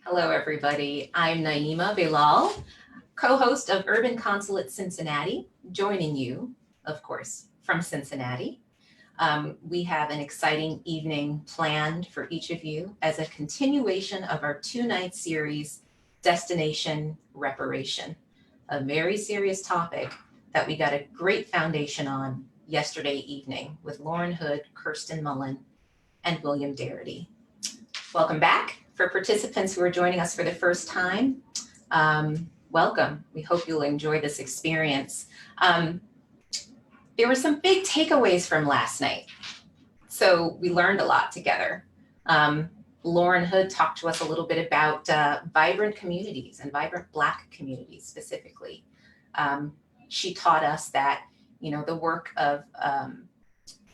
Hello, everybody. I'm Naima Bilal, co-host of Urban Consulate Cincinnati, joining you, of course, from Cincinnati. We have an exciting evening planned for each of you as a continuation of our two-night series, Destination Reparation, a very serious topic that we got a great foundation on yesterday evening with Lauren Hood, Kirsten Mullen, and William Darity. Welcome back. For participants who are joining us for the first time, welcome. We hope you'll enjoy this experience. There were some big takeaways from last night. So we learned a lot together. Lauren Hood talked to us a little bit about vibrant communities and vibrant Black communities specifically. She taught us that, the work of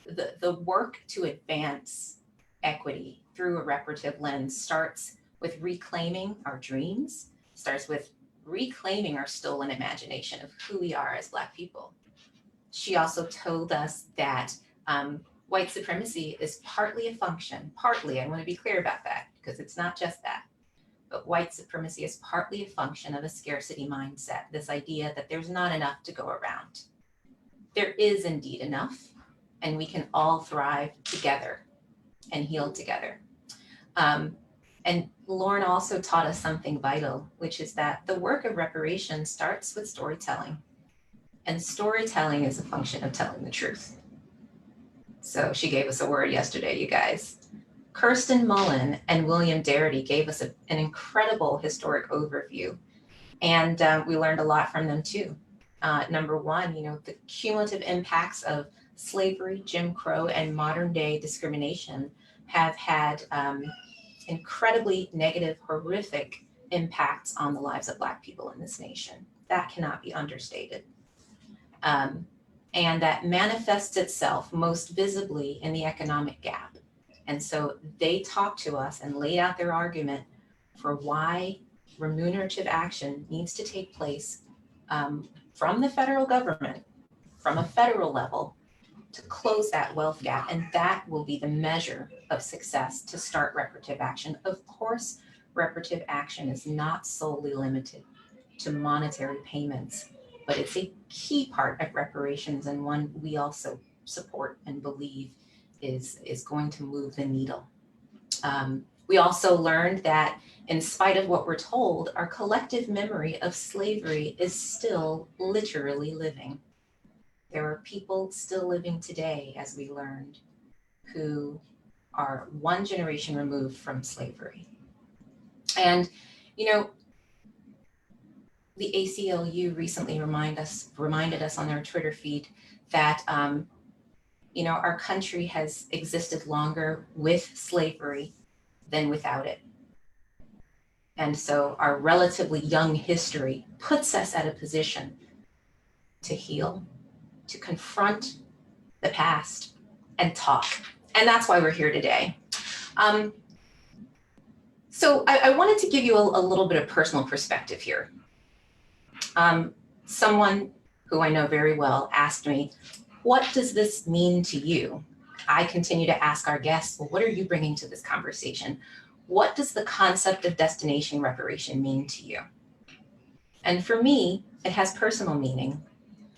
the work to advance equity through a reparative lens starts with reclaiming our dreams, starts with reclaiming our stolen imagination of who we are as Black people. She also told us that white supremacy is partly a function, I want to be clear about that because it's not just that, but white supremacy is partly a function of a scarcity mindset, this idea that there's not enough to go around. There is indeed enough, and we can all thrive together and heal together. And Lauren also taught us something vital, which is that the work of reparation starts with storytelling. And storytelling is a function of telling the truth. So she gave us a word yesterday, you guys. Kirsten Mullen and William Darity gave us an incredible historic overview. And we learned a lot from them too. Number one, the cumulative impacts of slavery, Jim Crow, and modern day discrimination have had incredibly negative, horrific impacts on the lives of Black people in this nation. That cannot be understated. And that manifests itself most visibly in the economic gap. And so they talked to us and laid out their argument for why remunerative action needs to take place from the federal government, from a federal level, to close that wealth gap, and that will be the measure of success to start reparative action. Of course, reparative action is not solely limited to monetary payments, but it's a key part of reparations and one we also support and believe is going to move the needle. We also learned that in spite of what we're told, our collective memory of slavery is still literally living. There are people still living today, as we learned, who are one generation removed from slavery. And, the ACLU recently reminded us on their Twitter feed that, our country has existed longer with slavery than without it. And so our relatively young history puts us at a position to heal, to confront the past and talk. And that's why we're here today. So I wanted to give you a little bit of personal perspective here. Someone who I know very well asked me, what does this mean to you? I continue to ask our guests, well, what are you bringing to this conversation? What does the concept of destination reparation mean to you? And for me, it has personal meaning.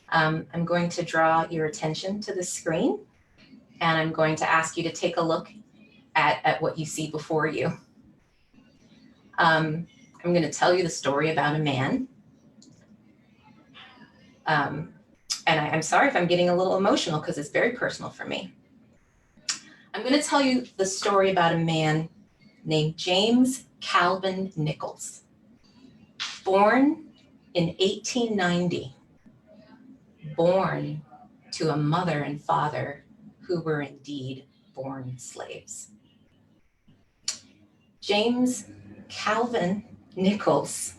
I'm going to draw your attention to the screen, and I'm going to ask you to take a look at what you see before you. I'm going to tell you the story about a man. And I'm sorry if I'm getting a little emotional because it's very personal for me. I'm going to tell you the story about a man named James Calvin Nichols, born in 1890, born to a mother and father who were indeed born slaves. James Calvin Nichols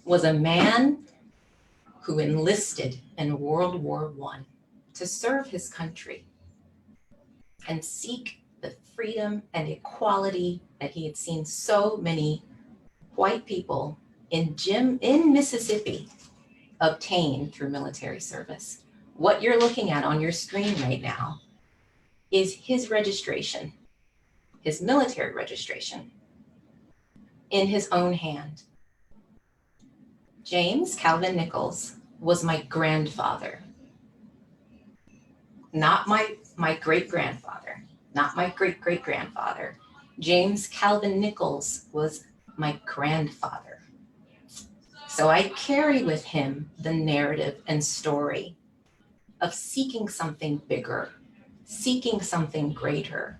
was a man who enlisted in World War I to serve his country and seek the freedom and equality that he had seen so many white people in Mississippi obtain through military service. What you're looking at on your screen right now is his registration, his military registration. in his own hand. James Calvin Nichols was my grandfather, not my great-grandfather, not my great-great-grandfather. James Calvin Nichols was my grandfather. So I carry with him the narrative and story of seeking something bigger, seeking something greater.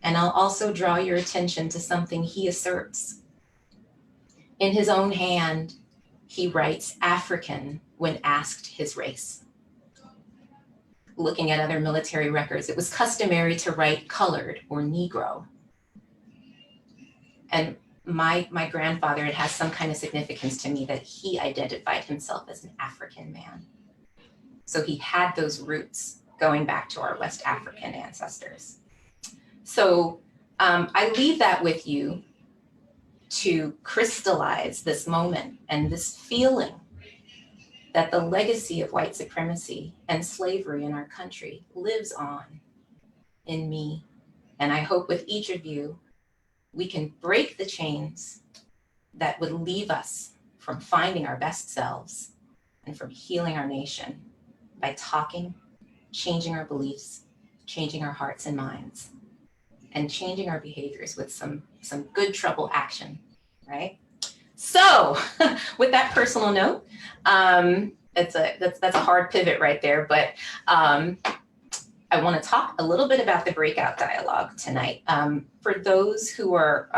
And I'll also draw your attention to something he asserts. In his own hand, he writes African when asked his race. Looking at other military records, it was customary to write colored or Negro. And my grandfather, it has some kind of significance to me that he identified himself as an African man. So he had those roots going back to our West African ancestors. So I leave that with you to crystallize this moment and this feeling that the legacy of white supremacy and slavery in our country lives on in me. And I hope with each of you, we can break the chains that would leave us from finding our best selves and from healing our nation by talking, changing our beliefs, changing our hearts and minds, and changing our behaviors with some good trouble action, right? So with that personal note, that's a hard pivot right there, but I want to talk a little bit about the breakout dialogue tonight. For those who are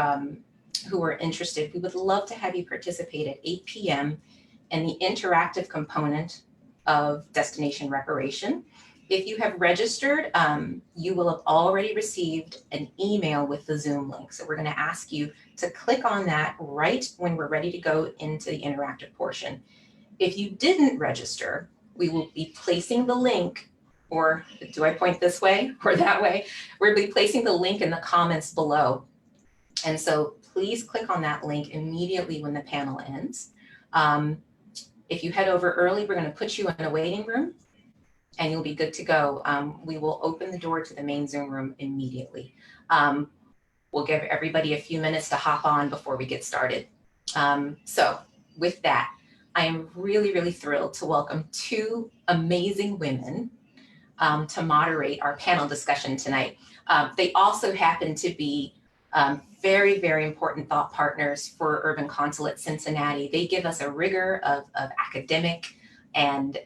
interested, we would love to have you participate at 8 p.m. in the interactive component of Destination Reparation. If you have registered, you will have already received an email with the Zoom link. So we're going to ask you to click on that right when we're ready to go into the interactive portion. If you didn't register, we will be placing the link, or do I point this way or that way? We'll be placing the link in the comments below. And so please click on that link immediately when the panel ends. If you head over early, we're going to put you in a waiting room and you'll be good to go. We will open the door to the main Zoom room immediately. We'll give everybody a few minutes to hop on before we get started. So with that, I am really, really thrilled to welcome two amazing women to moderate our panel discussion tonight. They also happen to be very, very important thought partners for Urban Consulate Cincinnati. They give us a rigor of academic and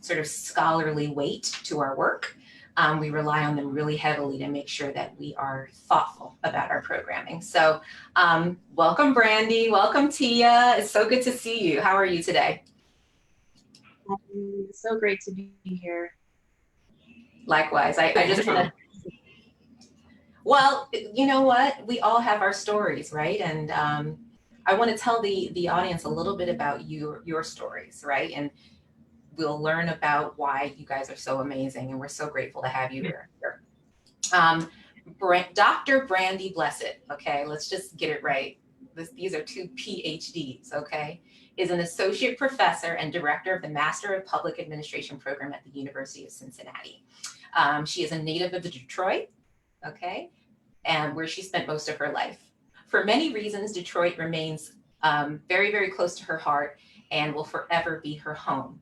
sort of scholarly weight to our work. We rely on them really heavily to make sure that we are thoughtful about our programming. So welcome, Brandy. Welcome, Tia. It's so good to see you. How are you today? So great to be here. Likewise. I just want to, well, you know what? We all have our stories, right? And I want to tell the audience a little bit about your stories, right? And we'll learn about why you guys are so amazing, and we're so grateful to have you here. Dr. Brandy Blessed, okay, let's just get it right. These are two PhDs, okay, is an associate professor and director of the Master of Public Administration program at the University of Cincinnati. She is a native of Detroit, okay, and where she spent most of her life. For many reasons, Detroit remains very, very close to her heart and will forever be her home.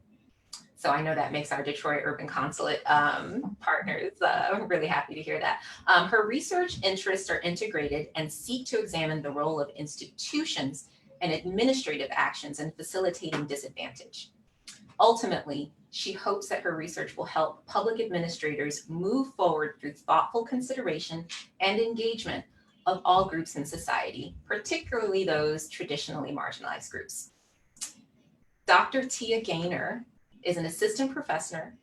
So I know that makes our Detroit Urban Consulate partners really happy to hear that. Her research interests are integrated and seek to examine the role of institutions and administrative actions in facilitating disadvantage. Ultimately, she hopes that her research will help public administrators move forward through thoughtful consideration and engagement of all groups in society, particularly those traditionally marginalized groups. Dr. Tia Gaynor is an assistant professor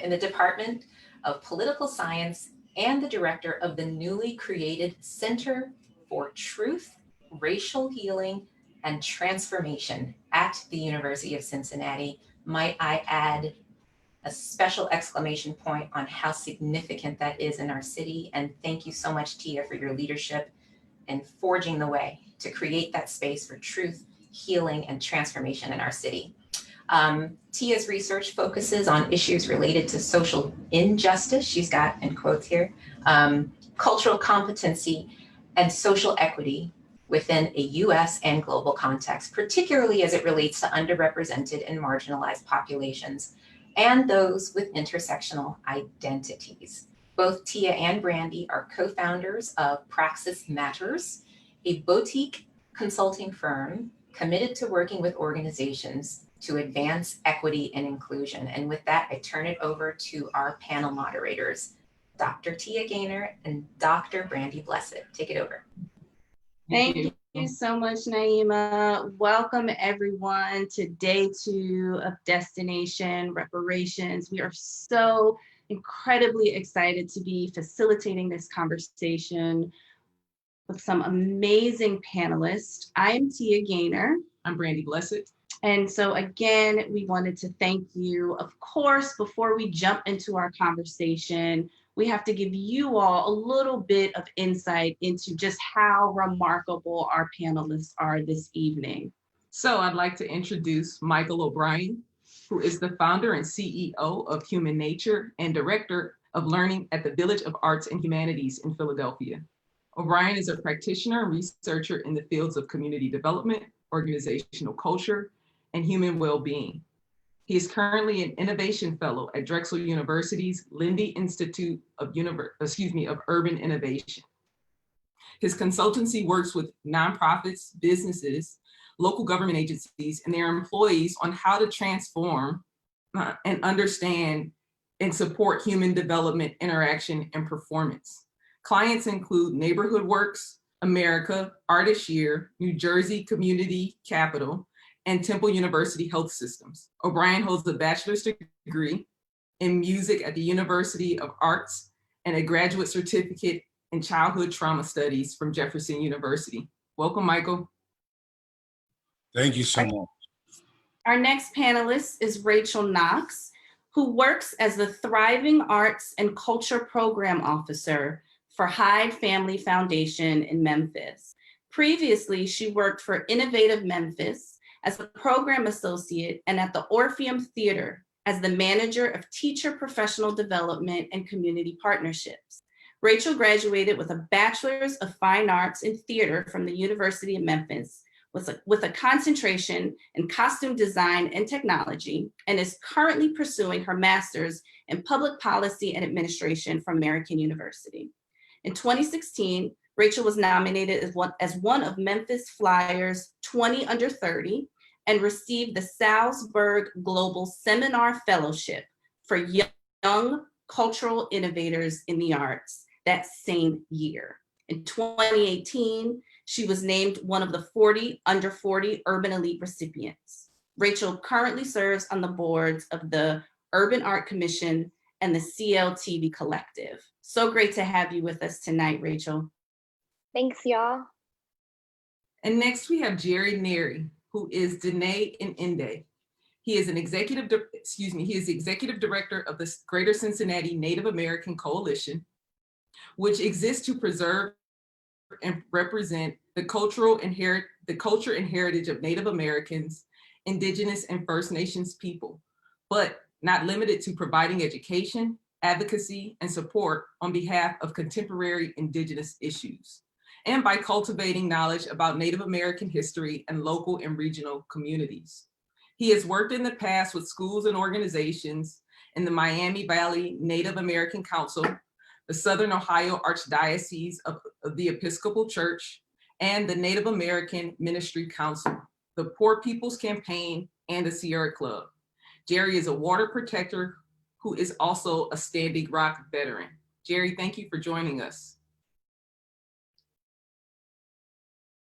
in the Department of Political Science and the director of the newly created Center for Truth, Racial Healing, and Transformation at the University of Cincinnati. Might I add a special exclamation point on how significant that is in our city. And thank you so much, Tia, for your leadership and forging the way to create that space for truth, healing, and transformation in our city. Tia's research focuses on issues related to social injustice, she's got in quotes here, cultural competency, and social equity within a US and global context, particularly as it relates to underrepresented and marginalized populations and those with intersectional identities. Both Tia and Brandy are co-founders of Praxis Matters, a boutique consulting firm committed to working with organizations to advance equity and inclusion. And with that, I turn it over to our panel moderators, Dr. Tia Gaynor and Dr. Brandy Blessed. Take it over. Thank you so much, Naima. Welcome everyone to day 2 of Destination Reparations. We are so incredibly excited to be facilitating this conversation with some amazing panelists. I am Tia Gaynor. I'm Brandy Blessed. And so again, we wanted to thank you. Of course, before we jump into our conversation, we have to give you all a little bit of insight into just how remarkable our panelists are this evening. So I'd like to introduce Michael O'Brien, who is the founder and CEO of Human Nature and Director of Learning at the Village of Arts and Humanities in Philadelphia. O'Brien is a practitioner and researcher in the fields of community development, organizational culture, and human well-being. He is currently an innovation fellow at Drexel University's Lindy Institute of Urban Innovation. His consultancy works with nonprofits, businesses, local government agencies, and their employees on how to transform and understand and support human development, interaction, and performance. Clients include Neighborhood Works, America, Artist Year, New Jersey Community Capital, and Temple University Health Systems. O'Brien holds a bachelor's degree in music at the University of Arts and a graduate certificate in childhood trauma studies from Jefferson University. Welcome, Michael. Thank you so much. Our next panelist is Rachel Knox, who works as the Thriving Arts and Culture Program Officer for Hyde Family Foundation in Memphis. Previously, she worked for Innovative Memphis as a program associate and at the Orpheum Theater as the manager of teacher professional development and community partnerships. Rachel graduated with a Bachelor's of Fine Arts in Theater from the University of Memphis with a concentration in costume design and technology, and is currently pursuing her master's in public policy and administration from American University. In 2016, Rachel was nominated as one of Memphis Flyers 20 under 30 and received the Salzburg Global Seminar Fellowship for Young Cultural Innovators in the Arts that same year. In 2018, she was named one of the 40 under 40 Urban Elite recipients. Rachel currently serves on the boards of the Urban Art Commission and the CLTV Collective. So great to have you with us tonight, Rachel. Thanks, y'all. And next we have Jerry Neri, who is Dene in Inde. He is executive director of the Greater Cincinnati Native American Coalition, which exists to preserve and represent the culture and heritage of Native Americans, Indigenous, and First Nations people, but not limited to providing education, advocacy, and support on behalf of contemporary Indigenous issues, and by cultivating knowledge about Native American history and local and regional communities. He has worked in the past with schools and organizations in the Miami Valley Native American Council, the Southern Ohio Archdiocese of the Episcopal Church, and the Native American Ministry Council, the Poor People's Campaign, and the Sierra Club. Jerry is a water protector who is also a Standing Rock veteran. Jerry, thank you for joining us.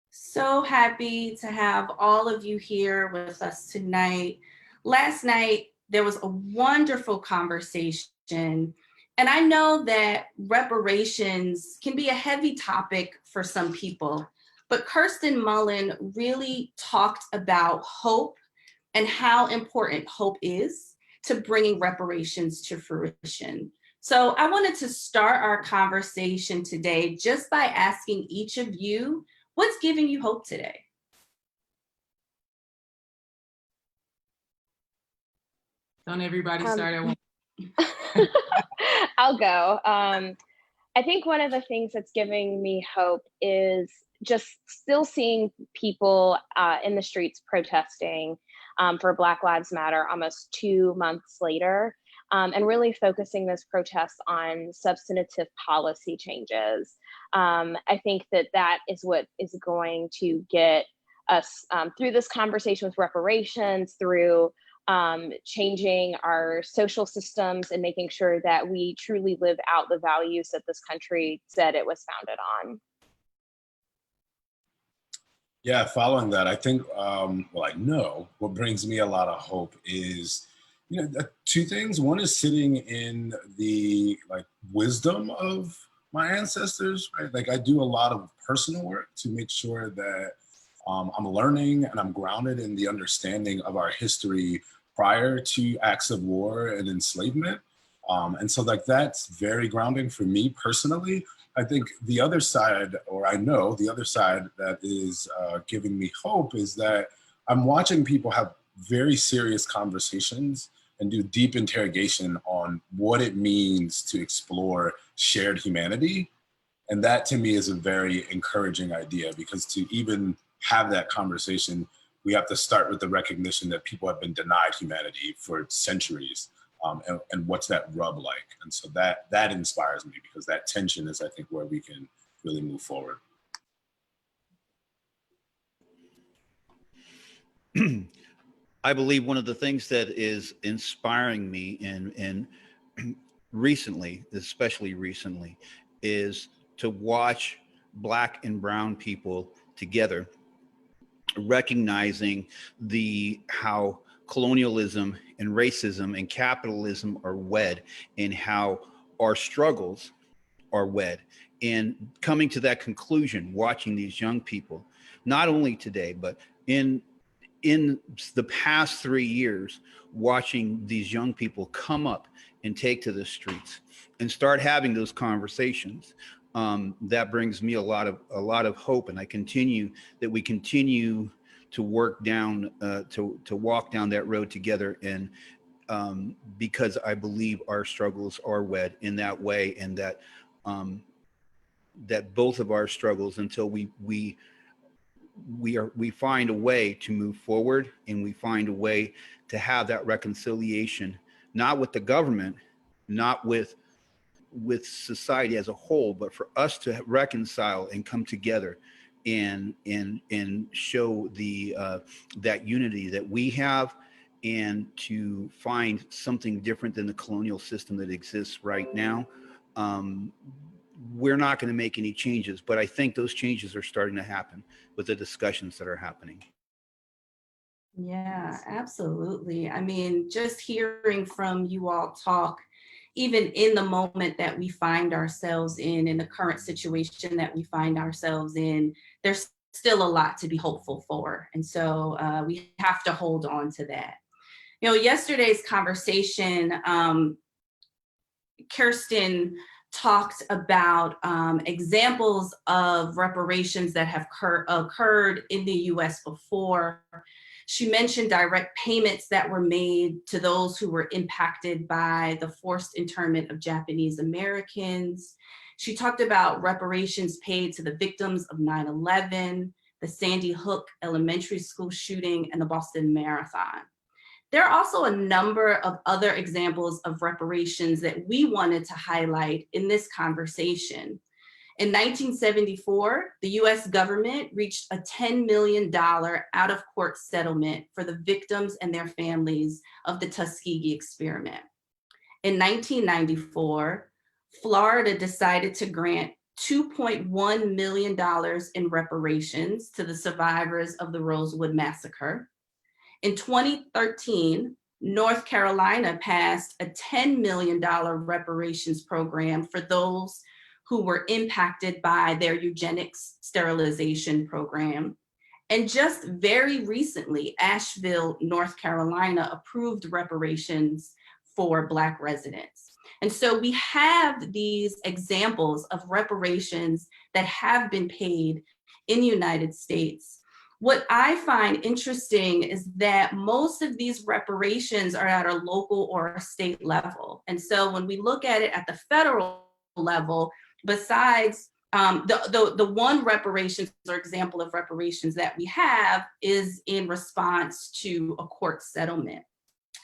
So happy to have all of you here with us tonight. Last night, there was a wonderful conversation, and I know that reparations can be a heavy topic for some people, but Kirsten Mullen really talked about hope and how important hope is to bringing reparations to fruition. So I wanted to start our conversation today just by asking each of you, what's giving you hope today? Don't everybody start at once. I'll go. I think one of the things that's giving me hope is just still seeing people in the streets protesting for Black Lives Matter almost 2 months later, and really focusing those protests on substantive policy changes. I think that that is what is going to get us through this conversation with reparations, through changing our social systems and making sure that we truly live out the values that this country said it was founded on. Yeah, following that, I think, well, I know what brings me a lot of hope is, two things. One is sitting in the wisdom of my ancestors, right? Like I do a lot of personal work to make sure that I'm learning and I'm grounded in the understanding of our history prior to acts of war and enslavement. And so that's very grounding for me personally. I think the other side, or I know the other side that is giving me hope is that I'm watching people have very serious conversations and do deep interrogation on what it means to explore shared humanity. And that to me is a very encouraging idea, because to even have that conversation, we have to start with the recognition that people have been denied humanity for centuries. And what's that rub like? And so that inspires me, because that tension is, I think, where we can really move forward. I believe one of the things that is inspiring me and recently, especially recently, is to watch Black and brown people together, recognizing how colonialism and racism and capitalism are wed, and how our struggles are wed, and coming to that conclusion, watching these young people, not only today, but in the past 3 years, watching these young people come up and take to the streets and start having those conversations, that brings me a lot of hope. And we continue to work down, to walk down that road together. And because I believe our struggles are wed in that way, and that that both of our struggles, until we find a way to move forward, and we find a way to have that reconciliation, not with the government, not with society as a whole, but for us to reconcile and come together and show that unity that we have, and to find something different than the colonial system that exists right now. We're not going to make any changes, but I think those changes are starting to happen with the discussions that are happening. Yeah, absolutely. I mean, just hearing from you all talk, even in the moment that we find ourselves in the current situation that we find ourselves in, there's still a lot to be hopeful for. And so we have to hold on to that. Yesterday's conversation, Kirsten talked about examples of reparations that have occurred in the US before. She mentioned direct payments that were made to those who were impacted by the forced internment of Japanese Americans. She talked about reparations paid to the victims of 9/11, the Sandy Hook Elementary School shooting, and the Boston Marathon. There are also a number of other examples of reparations that we wanted to highlight in this conversation. In 1974, the US government reached a $10 million out-of-court settlement for the victims and their families of the Tuskegee experiment. In 1994, Florida decided to grant $2.1 million in reparations to the survivors of the Rosewood Massacre. In 2013, North Carolina passed a $10 million reparations program for those who were impacted by their eugenics sterilization program. And just very recently, Asheville, North Carolina approved reparations for Black residents. And so we have these examples of reparations that have been paid in the United States. What I find interesting is that most of these reparations are at a local or a state level. And so when we look at it at the federal level, besides the one reparations or example of reparations that we have is in response to a court settlement.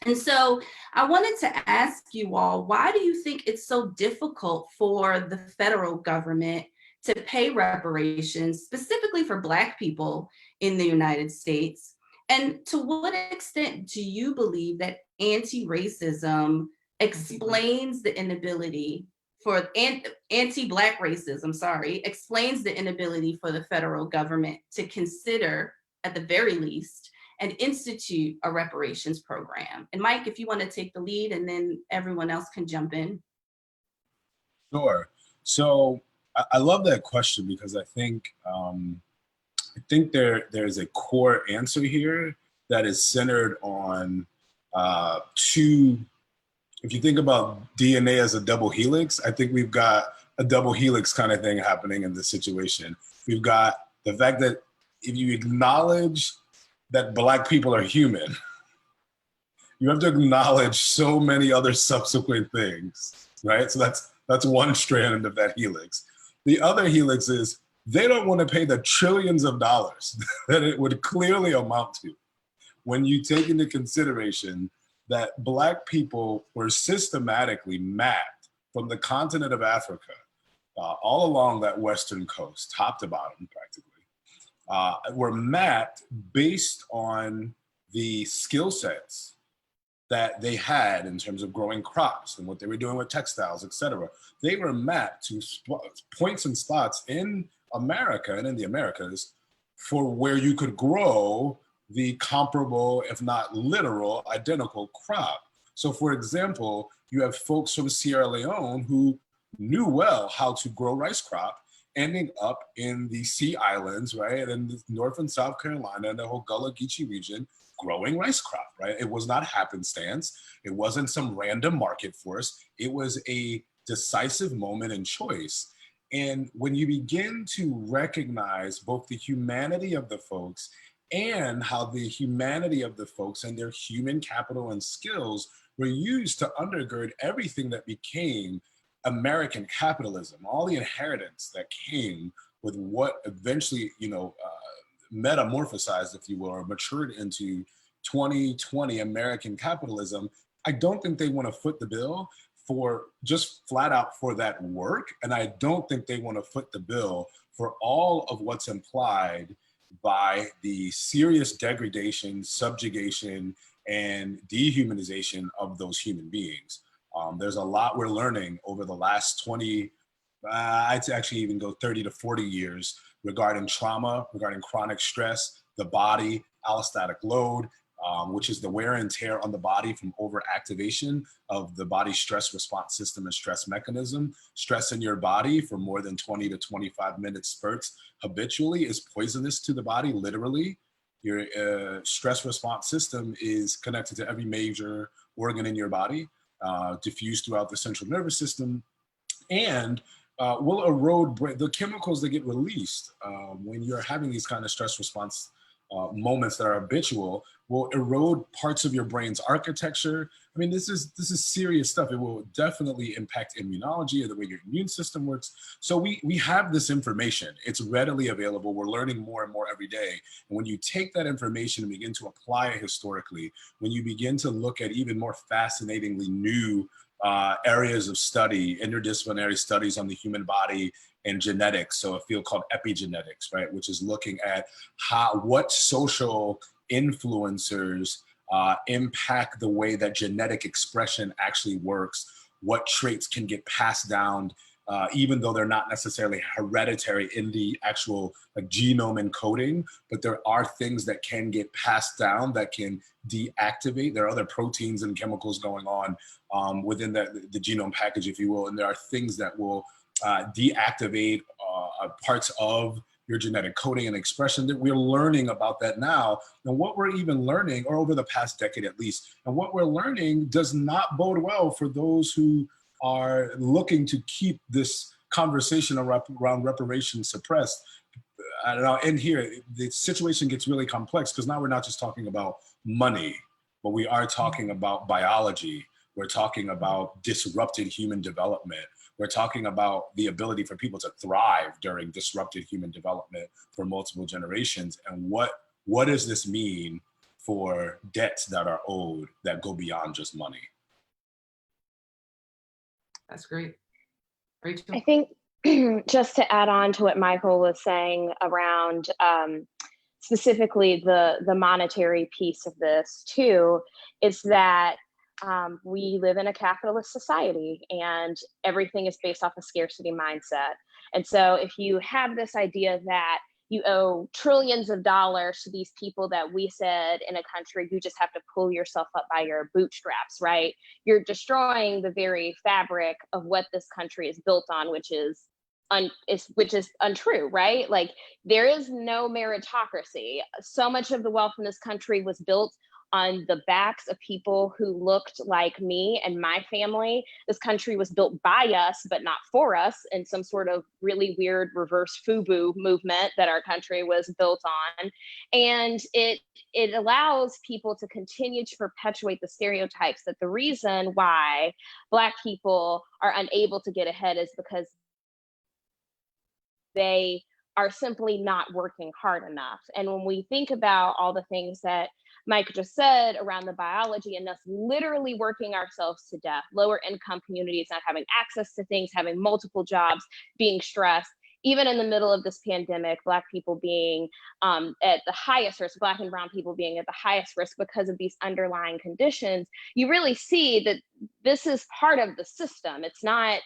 And so I wanted to ask you all, why do you think it's so difficult for the federal government to pay reparations, specifically for Black people in the United States? And to what extent do you believe that anti-racism explains the inability for anti-Black racism, explains the inability for the federal government to consider, at the very least, and institute a reparations program? And Mike, if you want to take the lead, and then everyone else can jump in. Sure. So I love that question, because I think there's a core answer here that is centered on two. If you think about DNA as a double helix, I think we've got a double helix kind of thing happening in this situation. We've got the fact that if you acknowledge that Black people are human, you have to acknowledge so many other subsequent things, right? So that's one strand of that helix. The other helix is they don't want to pay the trillions of dollars that it would clearly amount to when you take into consideration that Black people were systematically mapped from the continent of Africa all along that western coast, top to bottom practically, were mapped based on the skill sets that they had in terms of growing crops and what they were doing with textiles, et cetera. They were mapped to points and spots in America and in the Americas for where you could grow the comparable, if not literal, identical crop. So for example, you have folks from Sierra Leone who knew well how to grow rice crop, ending up in the Sea Islands, right? And North and South Carolina and the whole Gullah Geechee region growing rice crop, right? It was not happenstance. It wasn't some random market force. It was a decisive moment and choice. And when you begin to recognize both the humanity of the folks and how the humanity of the folks and their human capital and skills were used to undergird everything that became American capitalism, all the inheritance that came with what eventually, metamorphosized, if you will, or matured into 2020 American capitalism, I don't think they want to foot the bill for just flat out for that work. And I don't think they want to foot the bill for all of what's implied by the serious degradation, subjugation, and dehumanization of those human beings. There's a lot we're learning over the last 20, I'd actually even go 30 to 40 years regarding trauma, regarding chronic stress, the body, allostatic load, which is the wear and tear on the body from overactivation of the body's stress response system and stress mechanism. Stress in your body for more than 20 to 25 minute spurts habitually is poisonous to the body, literally. Your stress response system is connected to every major organ in your body, diffused throughout the central nervous system, and will erode the chemicals that get released when you're having these kind of stress response moments that are habitual, will erode parts of your brain's architecture. I mean, this is serious stuff. It will definitely impact immunology and the way your immune system works. So we have this information. It's readily available. We're learning more and more every day. And when you take that information and begin to apply it historically, when you begin to look at even more fascinatingly new areas of study, interdisciplinary studies on the human body and genetics, so a field called epigenetics, right, which is looking at what social influencers impact the way that genetic expression actually works, what traits can get passed down, even though they're not necessarily hereditary in the actual genome encoding, but there are things that can get passed down that can deactivate. There are other proteins and chemicals going on within the genome package, if you will, and there are things that will deactivate parts of your genetic coding and expression. That we're learning about that now. And what we're even learning, or over the past decade at least, and what we're learning does not bode well for those who are looking to keep this conversation around reparations suppressed. And I'll end here. The situation gets really complex because now we're not just talking about money, but we are talking about biology. We're talking about disrupted human development. We're talking about the ability for people to thrive during disrupted human development for multiple generations. And what does this mean for debts that are owed that go beyond just money? That's great. Rachel? I think just to add on to what Michael was saying around specifically the monetary piece of this too, is that we live in a capitalist society and everything is based off a scarcity mindset. And so if you have this idea that you owe trillions of dollars to these people that we said in a country, you just have to pull yourself up by your bootstraps, right? You're destroying the very fabric of what this country is built on, which is untrue, right? Like, there is no meritocracy. So much of the wealth in this country was built on the backs of people who looked like me and my family. This country was built by us, but not for us, in some sort of really weird reverse FUBU movement that our country was built on. And it allows people to continue to perpetuate the stereotypes that the reason why Black people are unable to get ahead is because they are simply not working hard enough. And when we think about all the things that Mike just said around the biology and us literally working ourselves to death, lower income communities not having access to things, having multiple jobs, being stressed, even in the middle of this pandemic, Black people being at the highest risk, Black and brown people being at the highest risk because of these underlying conditions, you really see that this is part of the system. It's not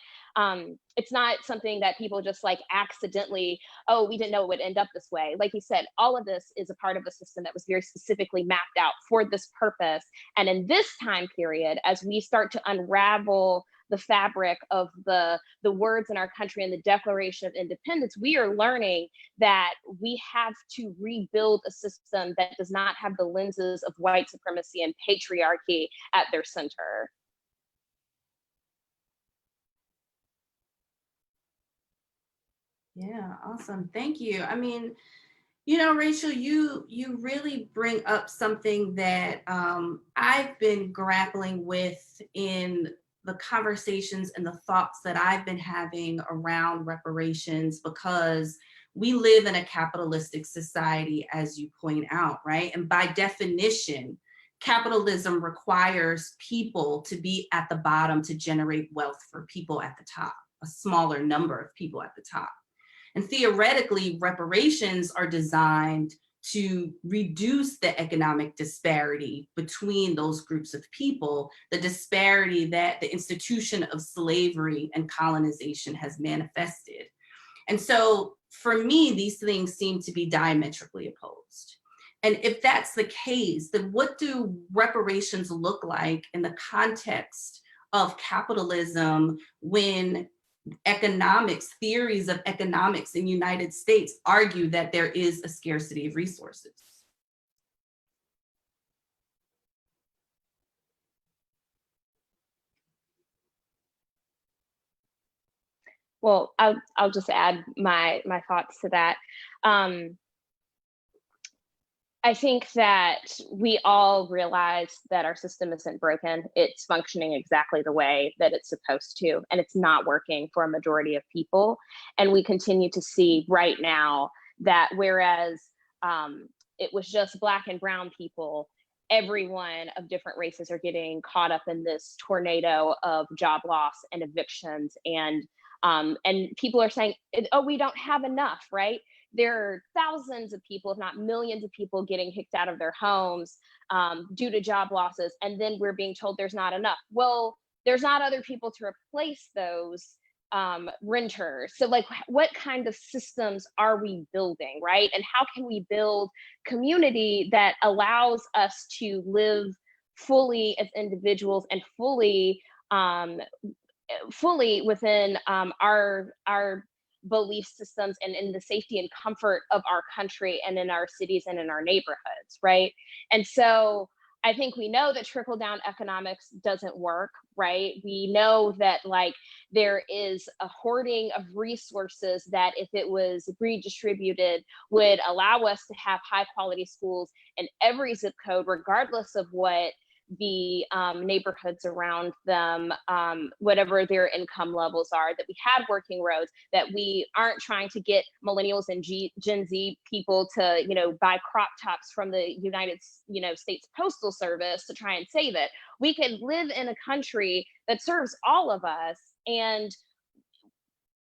something that people just like accidentally, oh, we didn't know it would end up this way. Like you said, all of this is a part of a system that was very specifically mapped out for this purpose. And in this time period, as we start to unravel the fabric of the words in our country and the Declaration of Independence, we are learning that we have to rebuild a system that does not have the lenses of white supremacy and patriarchy at their center. Yeah, awesome. Thank you. I mean, you know, Rachel, you really bring up something that I've been grappling with in the conversations and the thoughts that I've been having around reparations, because we live in a capitalistic society, as you point out, right? And by definition, capitalism requires people to be at the bottom to generate wealth for people at the top, a smaller number of people at the top. And theoretically, reparations are designed to reduce the economic disparity between those groups of people, the disparity that the institution of slavery and colonization has manifested. And so for me, these things seem to be diametrically opposed. And if that's the case, then what do reparations look like in the context of capitalism when economics, theories of economics in the United States argue that there is a scarcity of resources? Well, I'll just add my thoughts to that. I think that we all realize that our system isn't broken. It's functioning exactly the way that it's supposed to, and it's not working for a majority of people. And we continue to see right now that whereas it was just Black and brown people, everyone of different races are getting caught up in this tornado of job loss and evictions, and people are saying, oh, we don't have enough, right? There are thousands of people, if not millions of people, getting kicked out of their homes due to job losses. And then we're being told there's not enough. Well, there's not other people to replace those renters. So like, what kind of systems are we building, right? And how can we build community that allows us to live fully as individuals and fully within our belief systems and in the safety and comfort of our country and in our cities and in our neighborhoods, right? And so I think we know that trickle down economics doesn't work, right? We know that like there is a hoarding of resources that if it was redistributed would allow us to have high quality schools in every zip code, regardless of what the neighborhoods around them, whatever their income levels are, that we have working roads, that we aren't trying to get millennials and Gen Z people to, buy crop tops from the United States Postal Service to try and save it. We could live in a country that serves all of us, and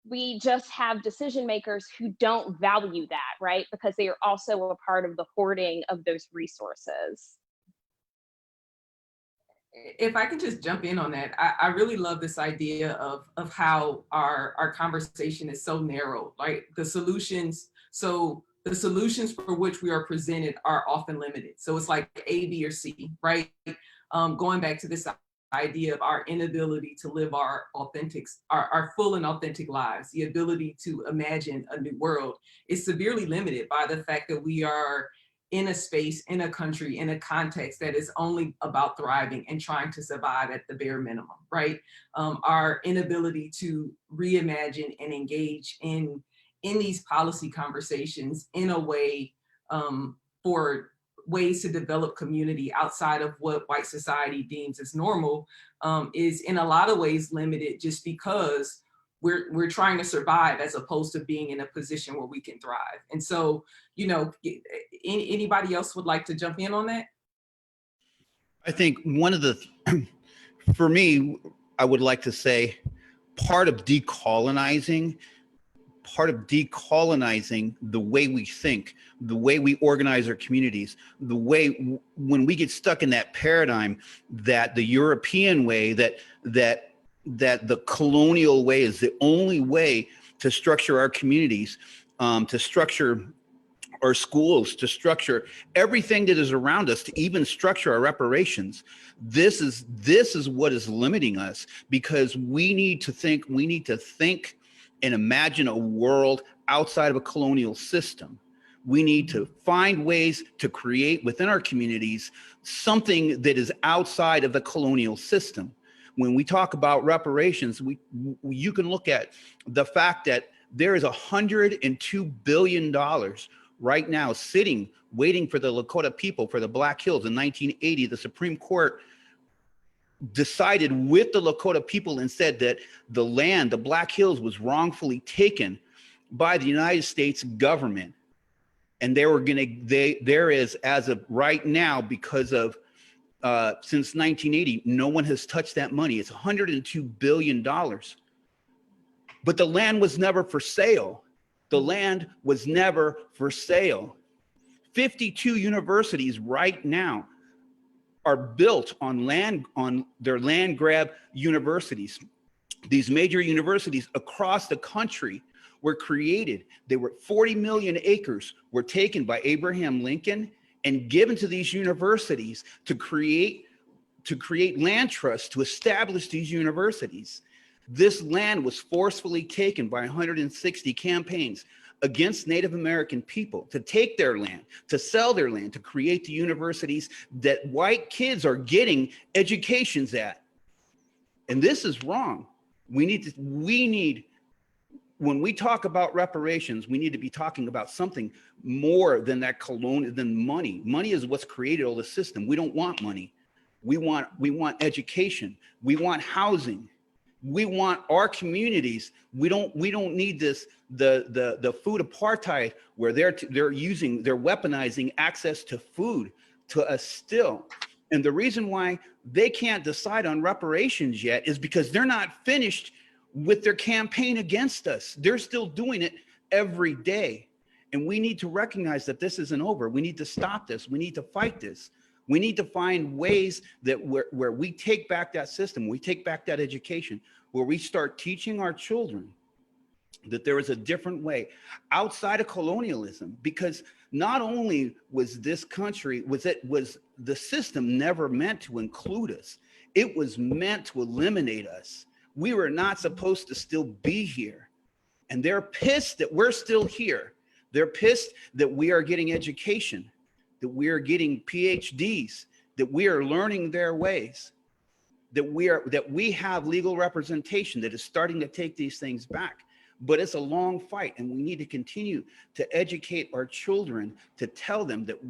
we just have decision makers who don't value that, right? Because they are also a part of the hoarding of those resources. If I can just jump in on that, I really love this idea of how our conversation is so narrow, right? The solutions for which we are presented are often limited. So it's like A, B, or C, right? Going back to this idea of our inability to live our full and authentic lives, the ability to imagine a new world is severely limited by the fact that we are in a space, in a country, in a context that is only about thriving and trying to survive at the bare minimum, right? Our inability to reimagine and engage in these policy conversations in a way for ways to develop community outside of what white society deems as normal is in a lot of ways limited, just because we're trying to survive as opposed to being in a position where we can thrive. And so, anybody else would like to jump in on that? I think one of for me, I would like to say part of decolonizing the way we think, the way we organize our communities, the way when we get stuck in that paradigm that the European way, that the colonial way is the only way to structure our communities, to structure our schools, to structure everything that is around us, to even structure our reparations. This is what is limiting us, because we need to think and imagine a world outside of a colonial system. We need to find ways to create within our communities something that is outside of the colonial system. When we talk about reparations, you can look at the fact that there is $102 billion right now sitting, waiting for the Lakota people, for the Black Hills. In 1980, the Supreme Court decided with the Lakota people and said that the land, the Black Hills, was wrongfully taken by the United States government. And there is, as of right now, because of, since 1980, no one has touched that money. It's $102 billion. But the land was never for sale. The land was never for sale. 52 universities right now are built on their land grab universities. These major universities across the country were created. 40 million acres were taken by Abraham Lincoln and given to these universities to create land trusts to establish these universities. This land was forcefully taken by 160 campaigns against Native American people to take their land, to sell their land, to create the universities that white kids are getting educations at. And this is wrong. When we talk about reparations, we need to be talking about something more than than money. Money is what's created all the system. We don't want money. We want education. We want housing. We want our communities. We don't need this, the food apartheid, where they're weaponizing access to food to us still. And the reason why they can't decide on reparations yet is because they're not finished with their campaign against us. They're still doing it every day. And we need to recognize that this isn't over. We need to stop this. We need to fight this. We need to find ways that where we take back that system, we take back that education, where we start teaching our children that there is a different way outside of colonialism. Because not only was this country, was the system never meant to include us, it was meant to eliminate us. We were not supposed to still be here. And they're pissed that we're still here. They're pissed that we are getting education, that we are getting PhDs, that we are learning their ways, that we have legal representation that is starting to take these things back. but it's a long fight, and we need to continue to educate our children, to tell them that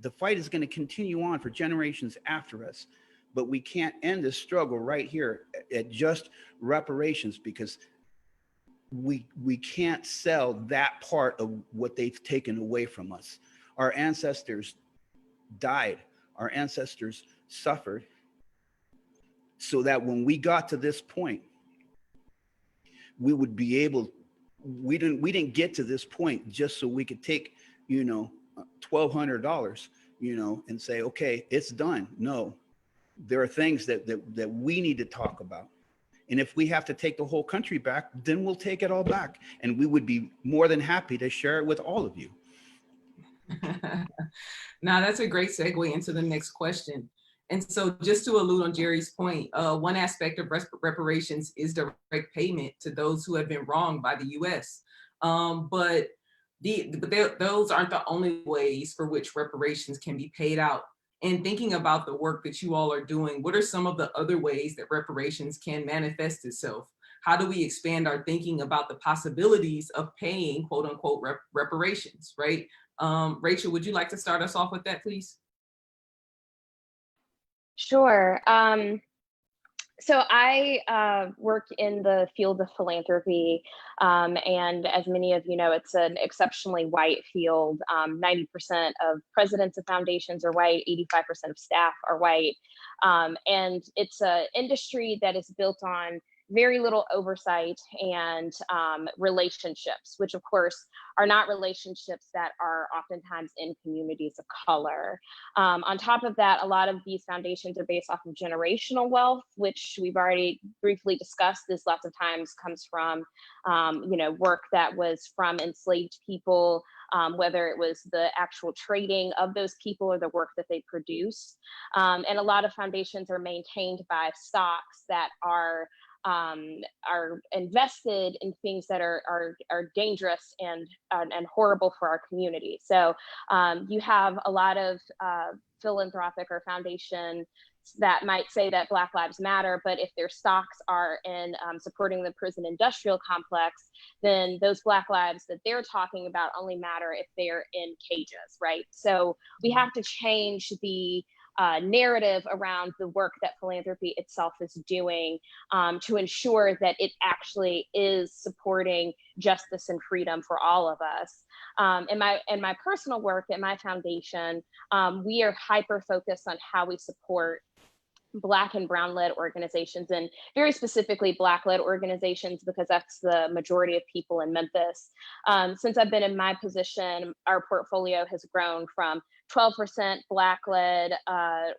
the fight is going to continue on for generations after us. But we can't end this struggle right here at just reparations, because we can't sell that part of what they've taken away from us. Our ancestors died, our ancestors suffered, so that when we got to this point, we would be able, we didn't get to this point just so we could take, $1,200, and say, okay, it's done. No, there are things that we need to talk about. And if we have to take the whole country back, then we'll take it all back. And we would be more than happy to share it with all of you. Now, that's a great segue into the next question. And so just to allude on Jerry's point, one aspect of reparations is direct payment to those who have been wronged by the US. But those aren't the only ways for which reparations can be paid out. And thinking about the work that you all are doing, what are some of the other ways that reparations can manifest itself? How do we expand our thinking about the possibilities of paying quote unquote reparations, right? Rachel, would you like to start us off with that, please? Sure. So I work in the field of philanthropy, and as many of you know, it's an exceptionally white field. 90% of presidents of foundations are white, 85% of staff are white, and it's an industry that is built on very little oversight and relationships, which of course are not relationships that are oftentimes in communities of color. On top of that, a lot of these foundations are based off of generational wealth, which we've already briefly discussed. This lots of times comes from, work that was from enslaved people, whether it was the actual trading of those people or the work that they produce. And a lot of foundations are maintained by stocks that are invested in things that are dangerous and horrible for our community. So you have a lot of philanthropic or foundation that might say that Black Lives Matter, but if their stocks are in supporting the prison industrial complex, then those Black lives that they're talking about only matter if they're in cages, right? So we have to change the narrative around the work that philanthropy itself is doing to ensure that it actually is supporting justice and freedom for all of us. In my personal work at my foundation, we are hyper focused on how we support Black and Brown-led organizations, and very specifically Black-led organizations, because that's the majority of people in Memphis. Since I've been in my position, our portfolio has grown from 12% Black-led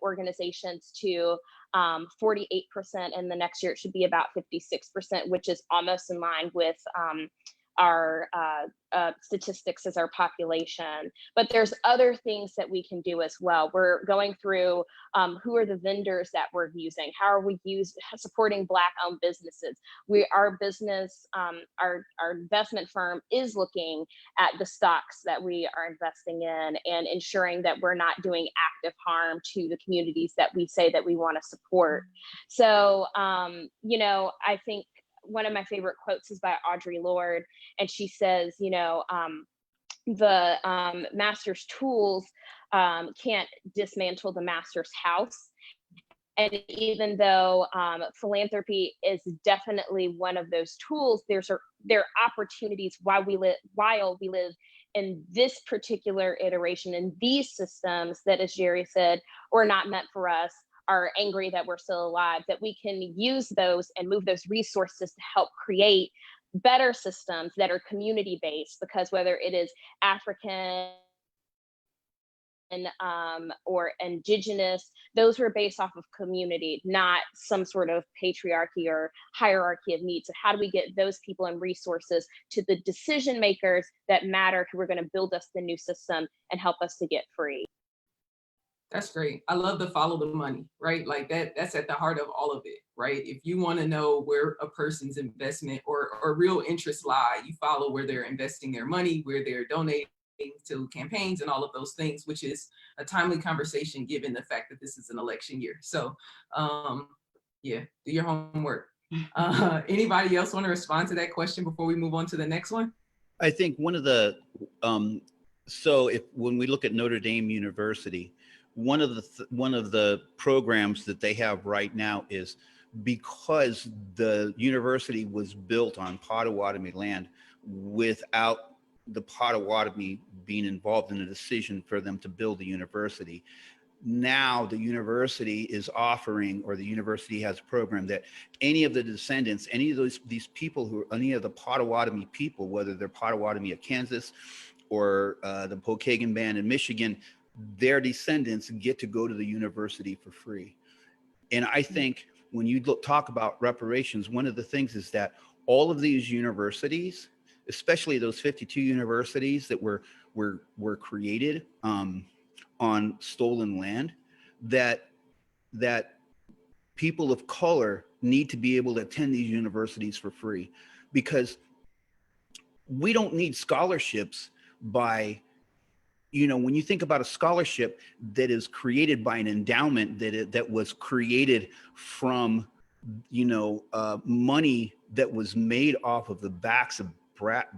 organizations to 48%, and the next year it should be about 56%, which is almost in line with our statistics as our population. But there's other things that we can do as well. We're going through who are the vendors that we're using? How are we supporting Black-owned businesses? Our business, our investment firm is looking at the stocks that we are investing in and ensuring that we're not doing active harm to the communities that we say that we want to support. So, I think one of my favorite quotes is by Audre Lorde, and she says, the master's tools can't dismantle the master's house. And even though philanthropy is definitely one of those tools, there are opportunities while we live in this particular iteration and these systems that, as Jerry said, were not meant for us, are angry that we're still alive, that we can use those and move those resources to help create better systems that are community-based, because whether it is African or indigenous, those were based off of community, not some sort of patriarchy or hierarchy of need. So how do we get those people and resources to the decision makers that matter, who are going to build us the new system and help us to get free? That's great. I love the follow the money, right? Like that's at the heart of all of it, right? If you want to know where a person's investment or real interests lie, you follow where they're investing their money, where they're donating to campaigns and all of those things, which is a timely conversation given the fact that this is an election year. So do your homework. Anybody else want to respond to that question before we move on to the next one? I think one of the so if when we look at Notre Dame University, one of the programs that they have right now is, because the university was built on Potawatomi land without the Potawatomi being involved in the decision for them to build the university. Now the university is offering, or the university has a program that any of the descendants, any of these people who, any of the Potawatomi people, whether they're Potawatomi of Kansas or the Pokagon Band in Michigan, their descendants get to go to the university for free. And I think when you talk about reparations, one of the things is that all of these universities, especially those 52 universities that were created on stolen land, that people of color need to be able to attend these universities for free, because we don't need scholarships by, when you think about a scholarship that is created by an endowment that was created from, money that was made off of the backs of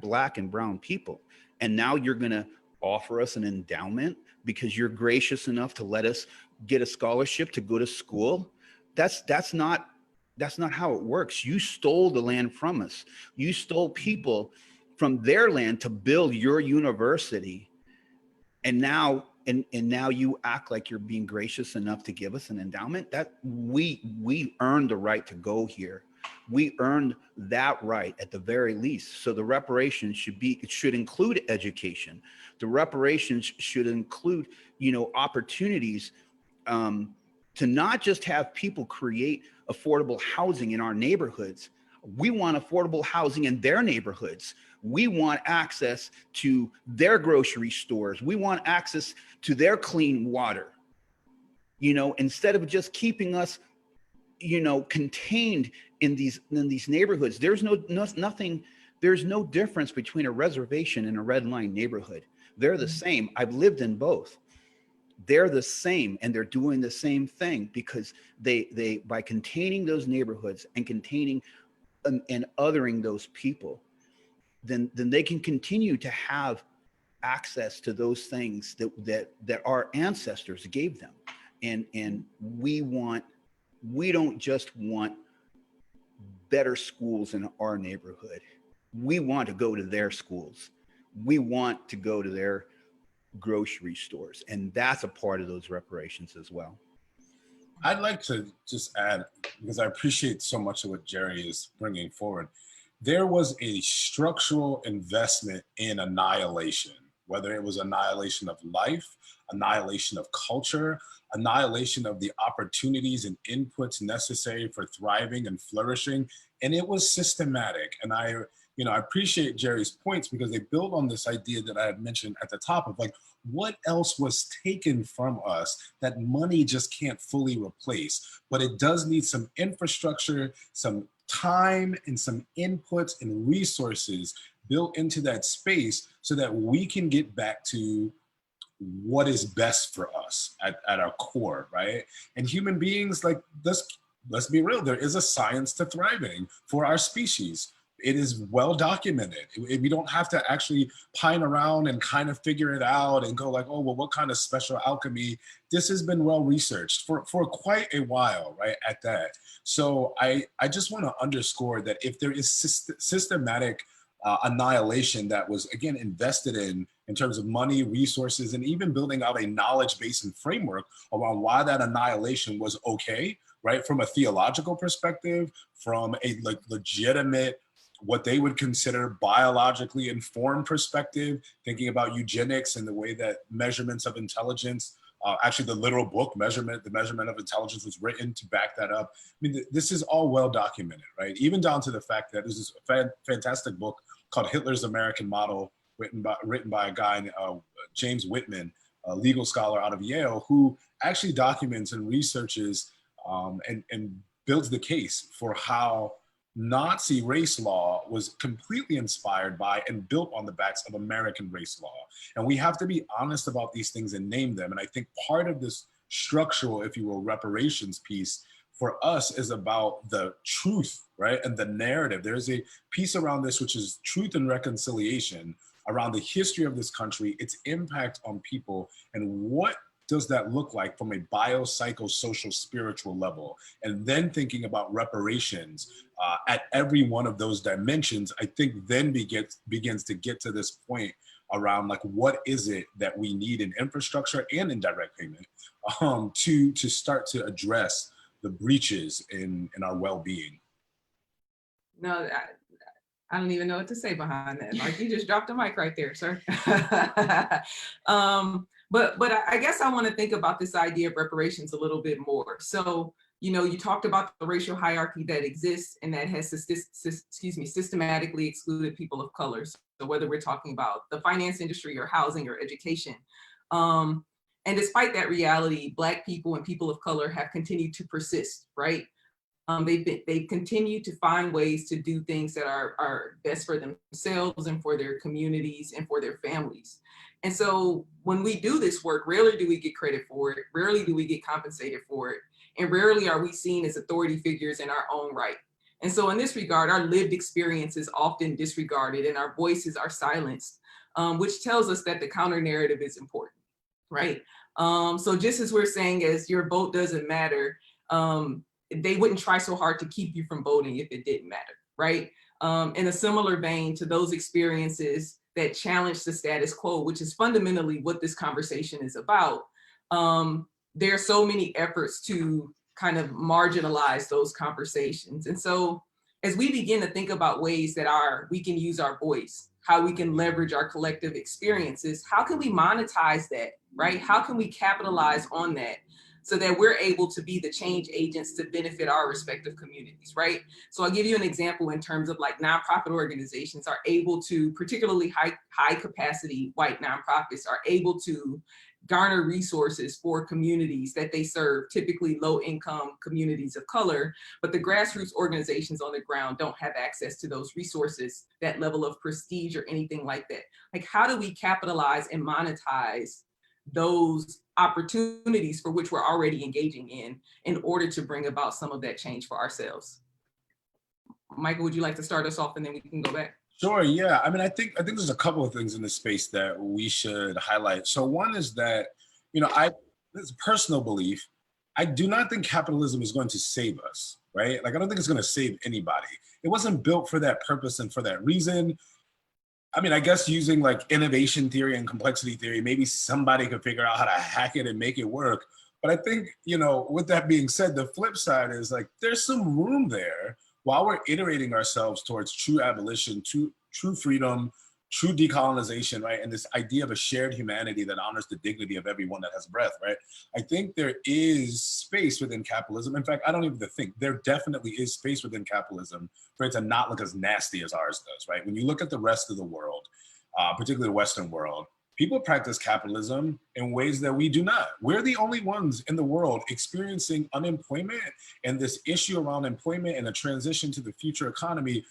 black and brown people. And now you're going to offer us an endowment because you're gracious enough to let us get a scholarship to go to school. That's not how it works. You stole the land from us. You stole people from their land to build your university. And now now you act like you're being gracious enough to give us an endowment. That we earned the right to go here. We earned that right at the very least. So the reparations should include education. The reparations should include, opportunities to not just have people create affordable housing in our neighborhoods. We want affordable housing in their neighborhoods. We want access to their grocery stores. We want access to their clean water. Instead of just keeping us, contained in these neighborhoods. There's no difference between a reservation and a red line neighborhood. They're the same. I've lived in both. They're the same, and they're doing the same thing, because they by containing those neighborhoods and containing and othering those people, then they can continue to have access to those things that our ancestors gave them. And we don't just want better schools in our neighborhood. We want to go to their schools. We want to go to their grocery stores. And that's a part of those reparations as well. I'd like to just add, because I appreciate so much of what Jerry is bringing forward. There was a structural investment in annihilation, whether it was annihilation of life, annihilation of culture, annihilation of the opportunities and inputs necessary for thriving and flourishing. And it was systematic. And I appreciate Jerry's points, because they build on this idea that I had mentioned at the top of, like, what else was taken from us that money just can't fully replace? But it does need some infrastructure, some time, and some inputs and resources built into that space so that we can get back to what is best for us at our core, right? And human beings, like, let's be real, there is a science to thriving for our species. It is well documented. We don't have to actually pine around and kind of figure it out and go like, oh, well, what kind of special alchemy? This has been well researched for quite a while, right, at that. So I just want to underscore that if there is systematic annihilation that was, again, invested in terms of money, resources, and even building out a knowledge base and framework around why that annihilation was okay, right? From a theological perspective, from a legitimate, what they would consider biologically informed perspective, thinking about eugenics and the way that measurements of intelligence, actually the literal book The Measurement of Intelligence was written to back that up. I mean, this is all well documented, right? Even down to the fact that there's this fantastic book called Hitler's American Model, written by a guy, James Whitman, a legal scholar out of Yale, who actually documents and researches and builds the case for how Nazi race law was completely inspired by and built on the backs of American race law. And we have to be honest about these things and name them. And I think part of this structural, if you will, reparations piece for us is about the truth, right? And the narrative. There's a piece around this, which is truth and reconciliation around the history of this country, its impact on people, and what does that look like from a biopsychosocial spiritual level? And then thinking about reparations at every one of those dimensions, I think then begins to get to this point around like, what is it that we need in infrastructure and in direct payment to start to address the breaches in our well-being? No, I don't even know what to say behind that. Like, you just dropped the mic right there, sir. But I guess I want to think about this idea of reparations a little bit more. So, you know, you talked about the racial hierarchy that exists and that has systematically excluded people of color. So whether we're talking about the finance industry or housing or education. And despite that reality, Black people and people of color have continued to persist, right? They've continued to find ways to do things that are best for themselves and for their communities and for their families. And so when we do this work, rarely do we get credit for it, rarely do we get compensated for it, and rarely are we seen as authority figures in our own right. And so in this regard, our lived experience is often disregarded and our voices are silenced, which tells us that the counter narrative is important, right? So just as we're saying, as your vote doesn't matter, they wouldn't try so hard to keep you from voting if it didn't matter, right? In a similar vein to those experiences that challenge the status quo, which is fundamentally what this conversation is about, there are so many efforts to kind of marginalize those conversations. And so as we begin to think about ways that we can use our voice, how we can leverage our collective experiences, how can we monetize that, right? How can we capitalize on that so that we're able to be the change agents to benefit our respective communities, right? So I'll give you an example in terms of like nonprofit organizations are able to, particularly high capacity white nonprofits are able to garner resources for communities that they serve, typically low income communities of color, but the grassroots organizations on the ground don't have access to those resources, that level of prestige or anything like that. Like, how do we capitalize and monetize those opportunities for which we're already engaging in order to bring about some of that change for ourselves? Michael, would you like to start us off and then we can go back? Sure. Yeah. I mean, I think there's a couple of things in this space that we should highlight. So one is that, you know, this personal belief, I do not think capitalism is going to save us, right? Like, I don't think it's going to save anybody. It wasn't built for that purpose and for that reason. I mean, I guess using like innovation theory and complexity theory, maybe somebody could figure out how to hack it and make it work. But I think, you know, with that being said, the flip side is like, there's some room there while we're iterating ourselves towards true abolition, true freedom, true decolonization, right? And this idea of a shared humanity that honors the dignity of everyone that has breath, right? I think there is space within capitalism. In fact, I don't even think, there definitely is space within capitalism for it to not look as nasty as ours does, right? When you look at the rest of the world, particularly the Western world, people practice capitalism in ways that we do not. We're the only ones in the world experiencing unemployment and this issue around employment and a transition to the future economy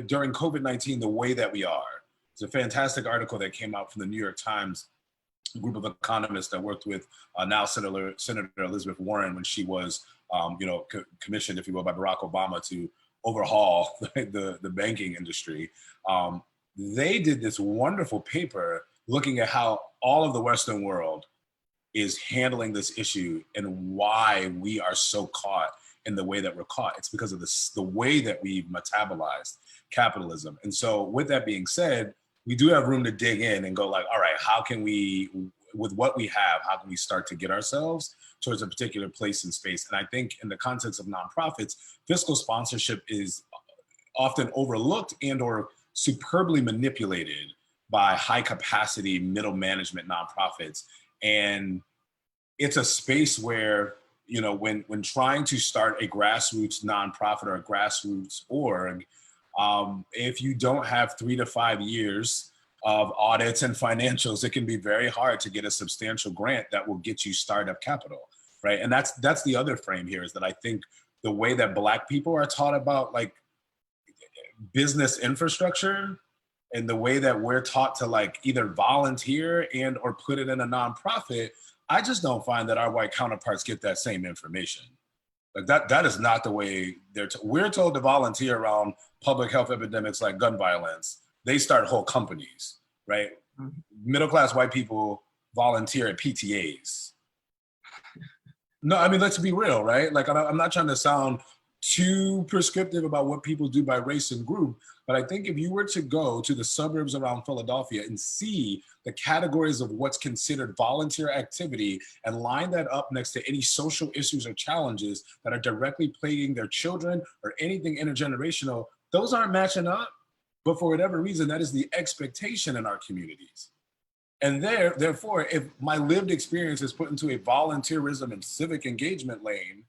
during COVID-19 the way that we are. It's a fantastic article that came out from the New York Times, a group of economists that worked with now Senator Elizabeth Warren when she was commissioned, if you will, by Barack Obama to overhaul the banking industry. They did this wonderful paper looking at how all of the Western world is handling this issue and why we are so caught in the way that we're caught. It's because of the way that we've metabolized capitalism. And so with that being said, we do have room to dig in and go like, all right, how can we, with what we have, how can we start to get ourselves towards a particular place and space? And I think in the context of nonprofits, fiscal sponsorship is often overlooked and or superbly manipulated by high capacity middle management nonprofits. And it's a space where, you know, when trying to start a grassroots nonprofit or a grassroots org, if you don't have 3 to 5 years of audits and financials, it can be very hard to get a substantial grant that will get you startup capital, right? And that's the other frame here, is that I think the way that Black people are taught about like business infrastructure and the way that we're taught to like either volunteer and or put it in a nonprofit, I just don't find that our white counterparts get that same information. Like that is not the way we're told to volunteer around public health epidemics like gun violence. They start whole companies, right? Mm-hmm. Middle-class white people volunteer at PTAs. No, I mean, let's be real, right? Like, I'm not trying to sound too prescriptive about what people do by race and group, but I think if you were to go to the suburbs around Philadelphia and see the categories of what's considered volunteer activity and line that up next to any social issues or challenges that are directly plaguing their children or anything intergenerational, those aren't matching up. But for whatever reason, that is the expectation in our communities. And therefore, if my lived experience is put into a volunteerism and civic engagement lane,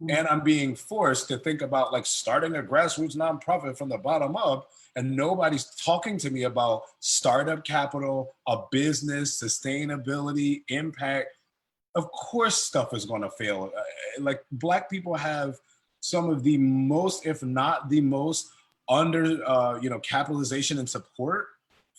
and I'm being forced to think about like starting a grassroots nonprofit from the bottom up, and nobody's talking to me about startup capital, a business, sustainability, impact, of course stuff is going to fail. Like Black people have some of the most, if not the most, under capitalization and support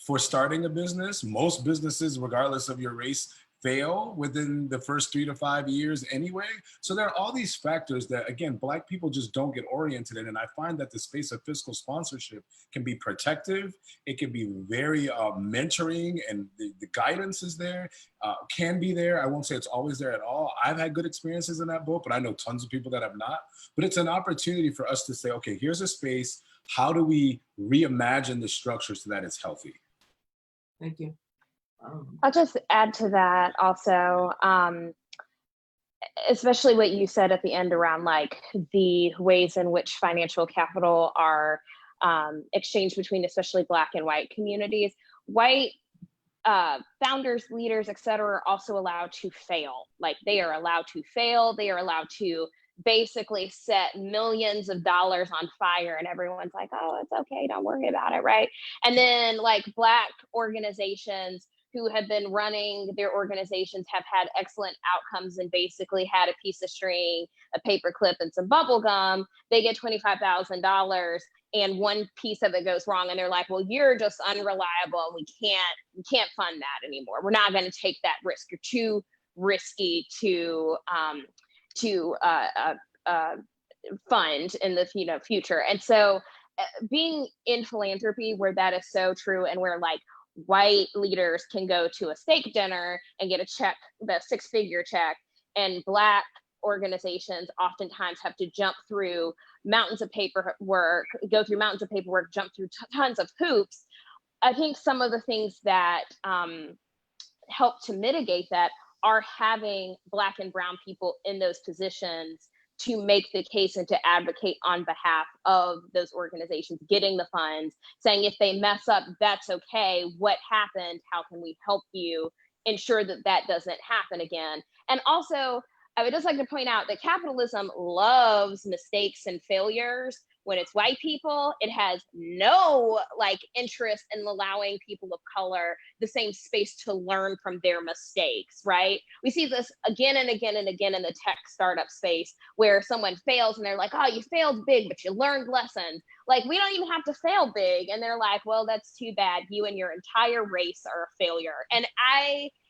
for starting a business. Most businesses, regardless of your race, fail within the first 3 to 5 years anyway. So there are all these factors that, again, Black people just don't get oriented in. And I find that the space of fiscal sponsorship can be protective. It can be very mentoring, and the guidance is there, can be there. I won't say it's always there at all. I've had good experiences in that boat, but I know tons of people that have not. But it's an opportunity for us to say, okay, here's a space. How do we reimagine the structure so that it's healthy? Thank you. I'll just add to that also, especially what you said at the end around like the ways in which financial capital are exchanged between especially Black and white communities. White founders, leaders, et cetera, are also allowed to fail. Like they are allowed to fail. They are allowed to basically set millions of dollars on fire, and everyone's like, oh, it's okay, don't worry about it, right? And then like Black organizations who have been running their organizations have had excellent outcomes and basically had a piece of string, a paper clip, and some bubble gum. They get $25,000 and one piece of it goes wrong, and they're like, well, you're just unreliable. We can't fund that anymore. We're not going to take that risk. You're too risky to fund in the future. And so being in philanthropy where that is so true, and where like white leaders can go to a steak dinner and get a check, the 6-figure check, and Black organizations oftentimes have to jump through mountains of paperwork, jump through tons of hoops. I think some of the things that help to mitigate that are having Black and brown people in those positions to make the case and to advocate on behalf of those organizations, getting the funds, saying if they mess up, that's okay. What happened? How can we help you ensure that that doesn't happen again? And also, I would just like to point out that capitalism loves mistakes and failures. When it's white people, it has no like interest in allowing people of color the same space to learn from their mistakes, right? We see this again and again and again in the tech startup space, where someone fails and they're like, oh, you failed big, but you learned lessons. Like, we don't even have to fail big. And they're like, well, that's too bad. You and your entire race are a failure. And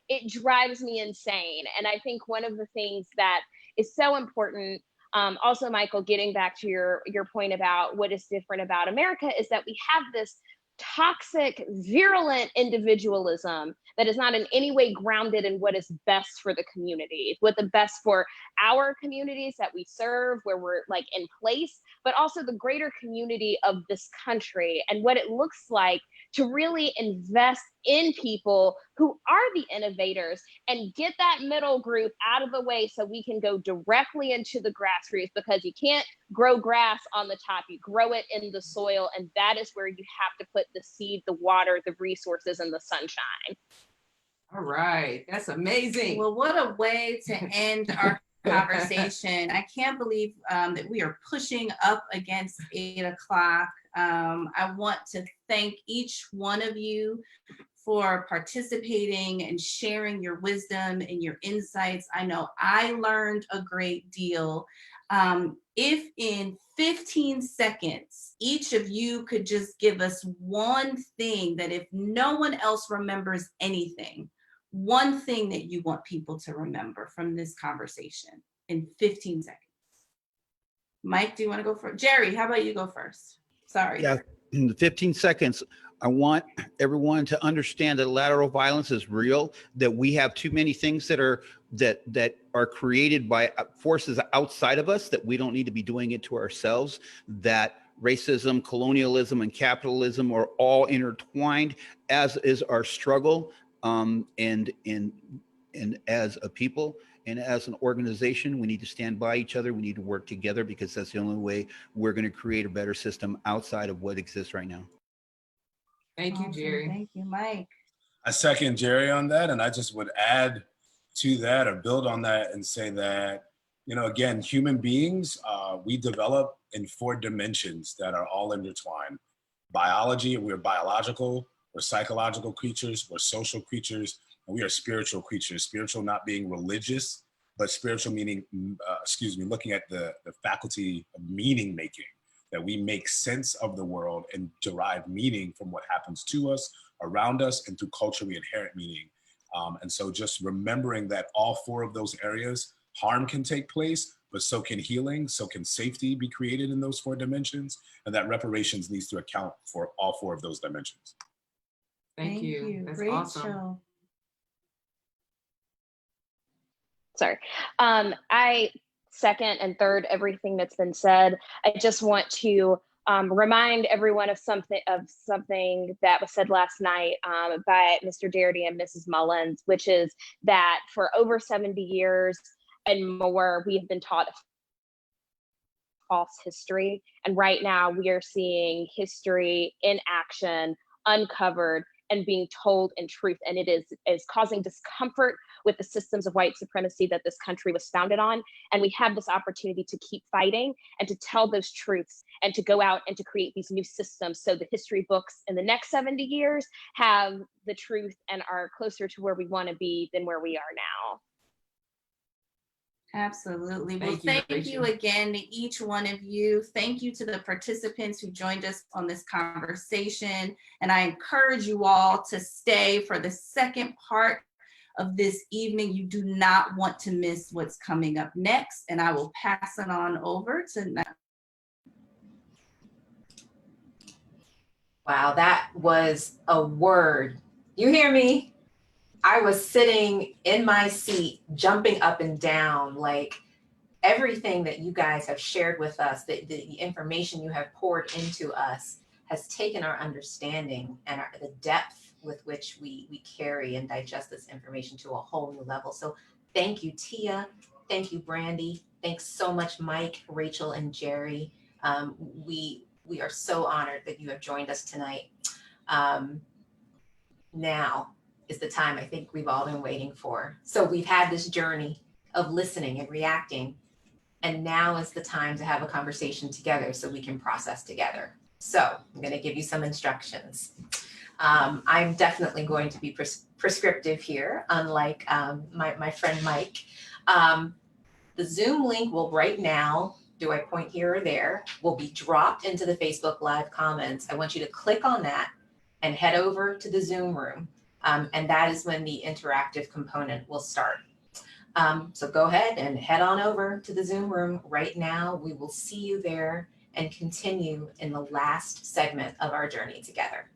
it drives me insane. And I think one of the things that is so important, also, Michael, getting back to your point about what is different about America, is that we have this toxic, virulent individualism that is not in any way grounded in what is best for the community, what the best for our communities that we serve, where we're like in place, but also the greater community of this country, and what it looks like to really invest in people who are the innovators and get that middle group out of the way so we can go directly into the grassroots, because you can't grow grass on the top, you grow it in the soil, and that is where you have to put the seed, the water, the resources, and the sunshine. All right, that's amazing. Well, what a way to end our conversation. I can't believe that we are pushing up against 8 o'clock. I want to thank each one of you for participating and sharing your wisdom and your insights. I know I learned a great deal. If in 15 seconds, each of you could just give us one thing that, if no one else remembers anything, one thing that you want people to remember from this conversation in 15 seconds. Mike, do you want to go first? Jerry, how about you go first? Sorry. Yeah, in the 15 seconds, I want everyone to understand that lateral violence is real, that we have too many things that are created by forces outside of us, that we don't need to be doing it to ourselves, that racism, colonialism, and capitalism are all intertwined, as is our struggle, and as a people. And as an organization, we need to stand by each other. We need to work together, because that's the only way we're going to create a better system outside of what exists right now. Thank you, Awesome. Jerry. Thank you, Mike. I second Jerry on that, and I just would add to that or build on that and say that, again, human beings, we develop in 4 dimensions that are all intertwined. Biology, we're biological, we're psychological creatures, we're social creatures, and we are spiritual creatures. Spiritual not being religious, but spiritual meaning, looking at the faculty of meaning making, that we make sense of the world and derive meaning from what happens to us, around us, and through culture, we inherit meaning. And so just remembering that all 4 of those areas, harm can take place, but so can healing, so can safety be created in those 4 dimensions, and that reparations needs to account for all 4 of those dimensions. Thank you. That's Rachel. awesome. Sorry. I second and third everything that's been said. I just want to remind everyone of something that was said last night by Mr. Darity and Mrs. Mullins, which is that for over 70 years and more, we have been taught false history. And right now we are seeing history in action, uncovered, and being told in truth. And it is causing discomfort with the systems of white supremacy that this country was founded on. And we have this opportunity to keep fighting and to tell those truths and to go out and to create these new systems, so the history books in the next 70 years have the truth and are closer to where we want to be than where we are now. Absolutely. Thank Well, you, thank you Rachel. again to each one of you. Thank you to the participants who joined us on this conversation. And I encourage you all to stay for the second part of this evening. You do not want to miss what's coming up next. And I will pass it on over to. Wow, that was a word. You hear me? I was sitting in my seat, jumping up and down, like everything that you guys have shared with us, the information you have poured into us has taken our understanding and the depth with which we carry and digest this information to a whole new level. So thank you, Tia. Thank you, Brandy. Thanks so much, Mike, Rachel, and Jerry. We are so honored that you have joined us tonight. Now is the time I think we've all been waiting for. So we've had this journey of listening and reacting, and now is the time to have a conversation together so we can process together. So I'm going to give you some instructions. I'm definitely going to be prescriptive here, unlike my friend Mike. The Zoom link will right now, do I point here or there, will be dropped into the Facebook Live comments. I want you to click on that and head over to the Zoom room. And that is when the interactive component will start. So go ahead and head on over to the Zoom room right now. We will see you there and continue in the last segment of our journey together.